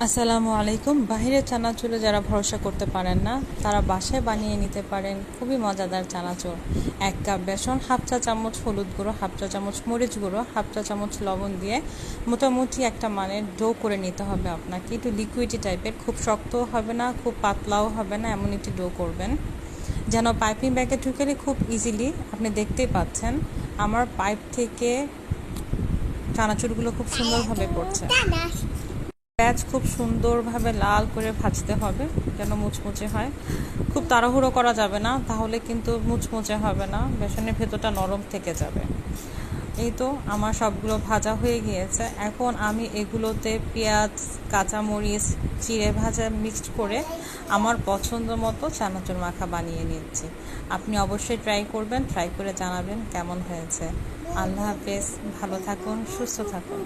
আসসালামু আলাইকুম। বাহিরের চানাচুরে যারা ভরসা করতে পারেন না তারা বাসায় বানিয়ে নিতে পারেন খুবই মজাদার চানাচুর। 1 কাপ বেসন, হাফ চা চামচ হলুদ গুঁড়ো, হাফ চা চামচ মরিচ গুঁড়ো, হাফ চা চামচ লবণ দিয়ে মোটামুটি একটা মানের ডো করে নিতে হবে আপনাকে। একটু লিকুইডি টাইপের, খুব শক্তও হবে না খুব পাতলাও হবে না, এমন একটি ডো করবেন যেন পাইপিং ব্যাগে ঢুকেলে খুব ইজিলি আপনি দেখতেই পাচ্ছেন আমার পাইপ থেকে চানাচুরগুলো খুব সুন্দরভাবে পড়ছে। পেঁয়াজ খুব সুন্দরভাবে লাল করে ভাজতে হবে যেন মুচমুচে হয়। খুব তাড়াহুড়ো করা যাবে না, তাহলে কিন্তু মুচমুচে হবে না, বেসনের ভেতরটা নরম থেকে যাবে। এই তো আমার সবগুলো ভাজা হয়ে গিয়েছে। এখন আমি এগুলোতে পেঁয়াজ, কাঁচামরিচ, চিড়ে ভাজা মিক্সড করে আমার পছন্দ মতো চানাচুর মাখা বানিয়ে নিচ্ছি। আপনি অবশ্যই ট্রাই করবেন, ট্রাই করে জানাবেন কেমন হয়েছে। আল্লাহ হাফেজ, ভালো থাকুন, সুস্থ থাকুন।